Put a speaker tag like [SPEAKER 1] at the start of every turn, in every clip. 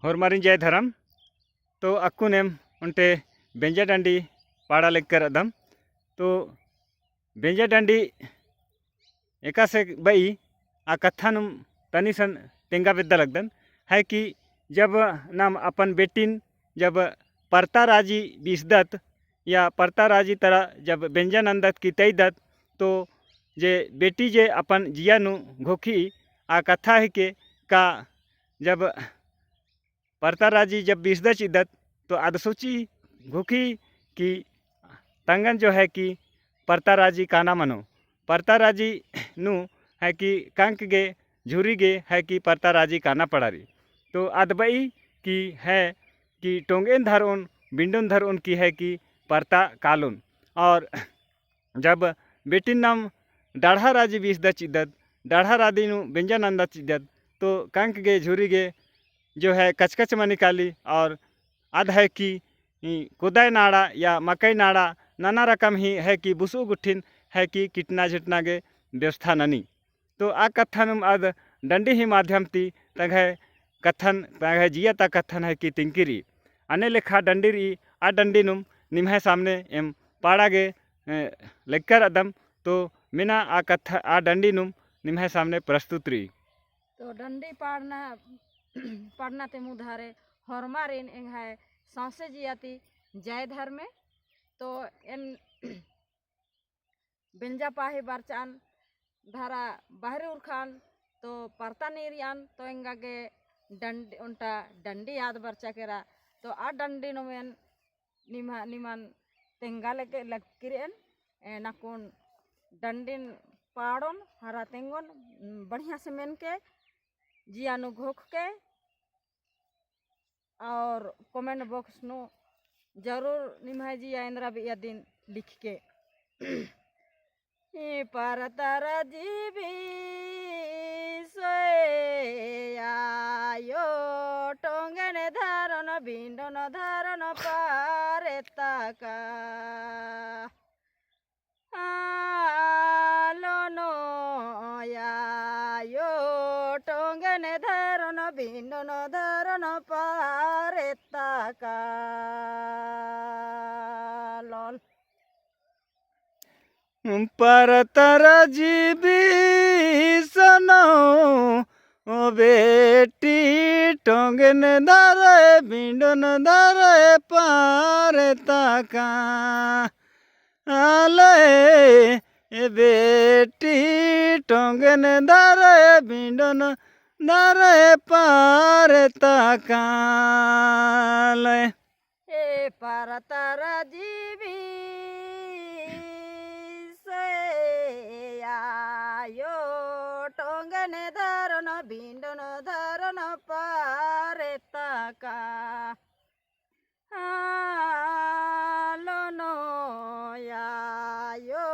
[SPEAKER 1] हरमारी जय धर्म तो अक्कुनेम उनटे बेंजा डंडी पाड़ा लेकर अदम तो बेंजा डंडी एका से बई आ कथानुम तनिसन तेंगा विद्या लगदन है कि जब नाम अपन बेटिन जब परता राजी बीसदत या परता राजी तरह जब बेंजा नंदत की तईदत तो जे बेटी जे अपन जिया नु घोखी आ कथा है के का जब परता राजी जब बीसदा चिदत तो आदसोची घोखी कि तंगन जो है कि परता राजी काना मनो परता राजी नु है कि कंक गे झुरी गे है कि परता राजी काना पड़ारी तो अदबई की है कि टोंगेन धर उन बिंडुन धर उन की है कि परता कालुन और जब बेटिन नाम डाढ़ा राजी बीसदा चिदत डाढ़ा राजी नु बेंजा नंदा चिदत तो कंक गे झुरी गे जो है कचकच में निकाली और अध है कि कुदाय नाड़ा या मकई नाड़ा नाना रकम ही है कि बुसु गुठिन है कि किटना झिटना गे व्यवस्था ननी तो आ कथन अद डंडी ही माध्यम ती तंग कथन तंग जिया ता कथन है कि तिंकिरी अने लेखा डंडीरी आ डंडी नुम निम्हे सामने एम पाड़ा गे लेकर अदम तो मिना आ कथा आ डंडी नुम निम्हे सामने प्रस्तुत रही
[SPEAKER 2] तो डंडी पढ़ना ते मुधारे हरमारिन एंग है सांसे जियाती जय धर में तो इन बेंजा पाही बरचान धारा बाहरी उरखान तो परता नीरियान तो एंगा के डंडी उनटा डंडी याद बरचा केरा तो आ डंडी नोमेन निमान तेंगा लेके लकीरेन नाकुन डंडीन पाड़ोन हरा तेंगोन बढ़िया से मेन के जियानु घोख के और कमेंट बॉक्स नो जरूर निमाय जी इंद्रा भी दिन लिख के परतारा जीवी सोयो टोंगन धारन बिंडन धारन पारे ताका लोनो यो टोंगन धारन बिंडन धारन पारे ताका लोन
[SPEAKER 1] परतर जीवी सनो ओ बेटी टोंगन दारे बिंडन दारे पारे ताका आले बेटी टोंगन दारे बिंडन दारे पारे ताका
[SPEAKER 2] ए परतारा जीवी यो टोंगन धारन बिंडन धारन पारे ताका लोनो यो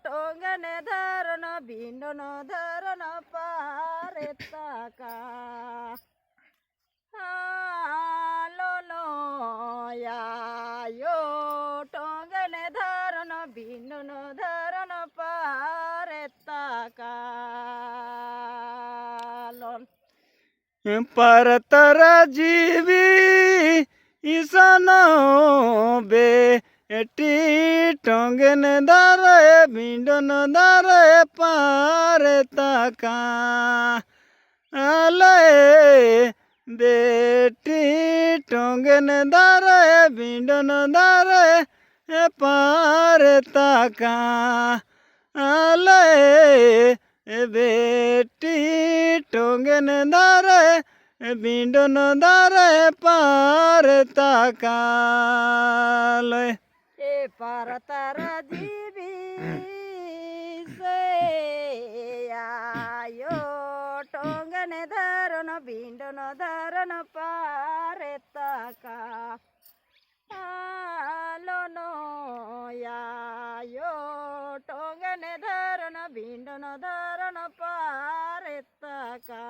[SPEAKER 2] टोंगन धारन बिंडन धारन पारे ताका लोनो यो टोंगन धारन बिंडन धारन पारे ताका लोन
[SPEAKER 1] परतर जीवी ईसनो बेटी टोंगन दारे बिंडन दारे पारे ताका आले बेटी टोंगन दारे बिंडन दारे पारे ताका आले बेटी टोंगन दारे बिंडन दारे पारे ताका
[SPEAKER 2] ए परतारा जीवी यो टोंगन धारन बिंडन धारन पारे ताका लोनो यो टोंगन धारन बिंडन धारन पारे ताका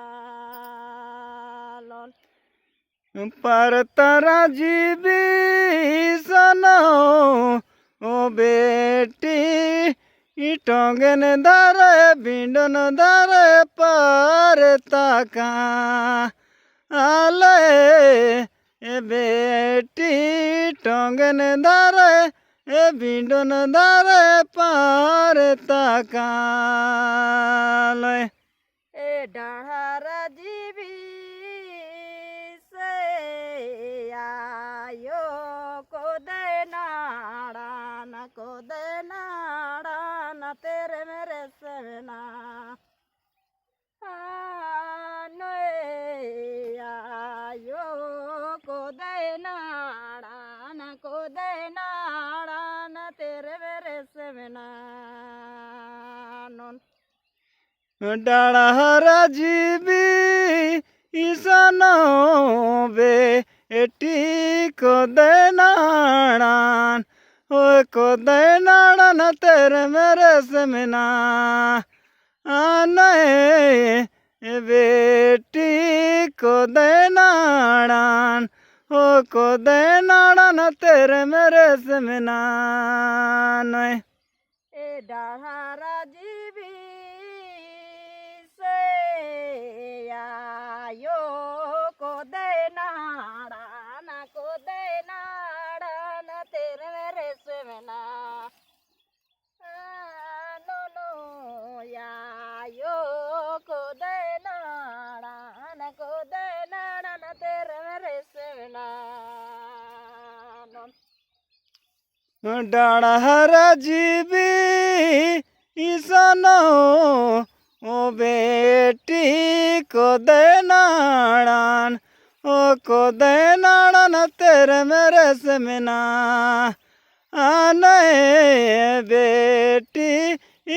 [SPEAKER 2] लोन
[SPEAKER 1] परतर जीवी सनो ओ बेटी टोंगन दारे बिंडन दारे पारे ताका आले ए बेटी टोंगन दारे ए बिंडन दारे पार ताकाले
[SPEAKER 2] ए डाढ़ार जीवी से आयो को दे नाड़ा न को दे नाड़ा न तेरे मेरे सेना आयो को दे नाड़ा न को दे नाड़ा न तेरे मेरे सेना
[SPEAKER 1] डाढ़ारा जीवी ईसनो बेटी को दे नाड़ान ओ को दे नाड़न तेरे मेरे सेना आने बेटी को दे नाड़ान ओ को दे नाड़न तेरे मेरे सेना
[SPEAKER 2] ए डाढ़ारा जीवी आयो को दे नाड़ा न को दे नाड़ा न तेरे मेरे सेना नो नो यायो को दे नाड़ा न को दे नाड़ा न तेरे मेरे सेना
[SPEAKER 1] डाढ़ारा जीवी ईसनो ओ बेटी को दे नाड़ान ओ को दे नाड़न तेरे मेरे सेना आने बेटी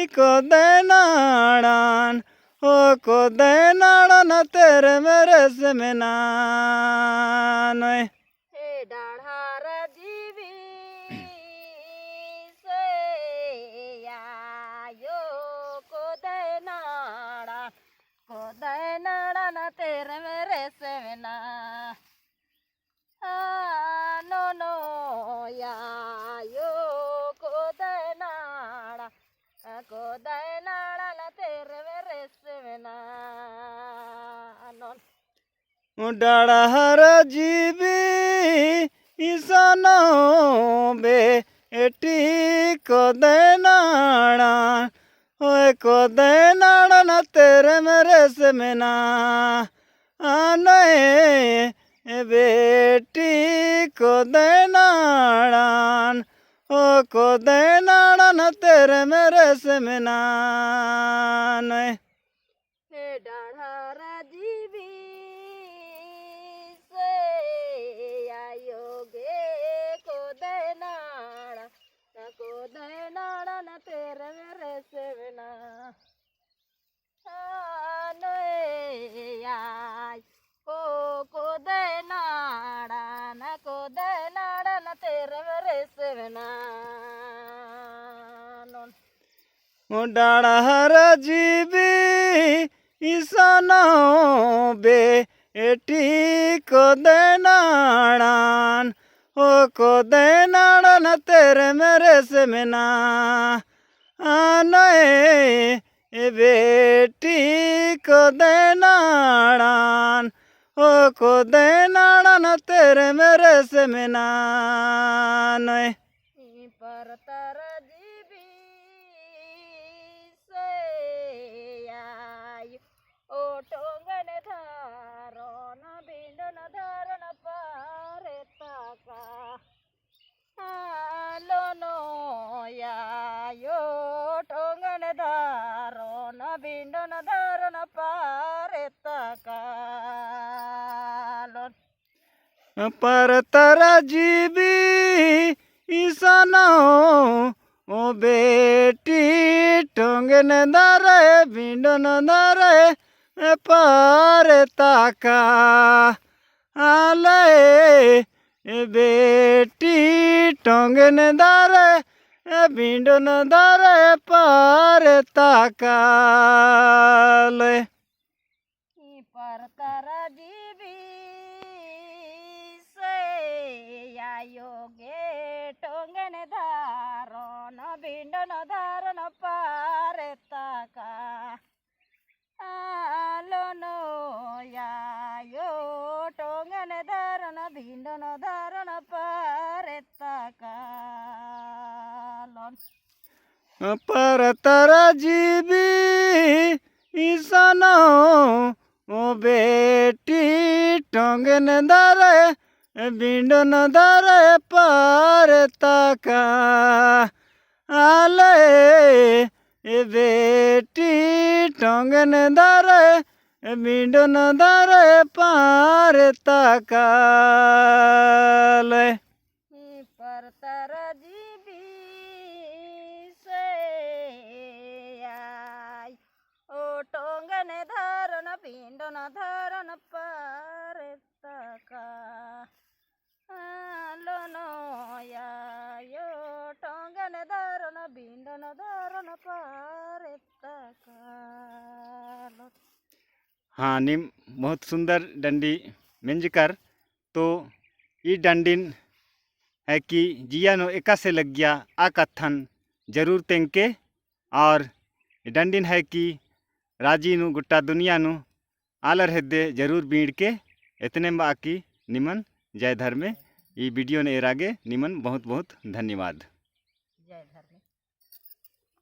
[SPEAKER 1] को दे नाड़ान ओ को दे नाड़न तेरे मेरे सेना
[SPEAKER 2] हे डाढ़ार जीवी आयो को दे नाड़ा न तेरे मेरे सेना नो नो यायो को दे नाड़ा न तेरे मेरे सेना
[SPEAKER 1] डाढ़ारा जीवी ईसनो बेटी को दे नाड़ान ओए को दे नाड़न तेरे मेरे सेना आने बेटी को दे नाड़ान ओ को दे नाड़न तेरे मेरे सेना
[SPEAKER 2] हे डाढ़ार जीवी आयो गे को दे नाड़ा न तेरे मेरे सेना को दे नाड़ा न को दे नाड़ा न तेरे मेरे सेना
[SPEAKER 1] डाढ़ारा जीवी ईसनो बेटी को दे नाड़ान ओ को दे नाड़न तेरे मेरे सेना आने बेटी को दे नाड़ान ओ को दे नाड़न तेरे मेरे सेना
[SPEAKER 2] पर तर जीवी आयो ओ टोंगन धारो न बिंडन धारण पारे ताका लोनो यायो टोंगन धारो न बिंडन धारण पारे ताका
[SPEAKER 1] पर तारा जीवी ईसनो ओ बेटी टोंगन दारे बिंडन दारे पार ताका आले बेटी टोंगन दारे बिंडन दारे पार ताका
[SPEAKER 2] पर तारा जीवी योगे टोंगन धारो न बिंडन धारण पारे ताका लोनो यायो टोंगने धरन भिंडन धरन परता कालन
[SPEAKER 1] पर तारा जीवी ईसनो ओ बेटी टोंगन धरे बिंडन धरे पर तका आले ए बेटी टोंगन धरे बिंडन धरे पार तकाले
[SPEAKER 2] परतर जीवी से आई ओ टोंगने धरन भिंडन धरन परता कालन यो टोंगने धरन भिंडन धरन परता कालन।
[SPEAKER 1] हाँ निम बहुत सुंदर डंडी मेंजकर तो ये डंडिन है कि जिया नो एका से लग गया आ कथन जरूर तेंके और डंडिन है कि राजी नु गुट्टा दुनिया नु आलर हेदे जरूर बीड़ के इतने बाकी निमन जय धर्मे ये वीडियो ने एरागे निमन बहुत बहुत धन्यवाद।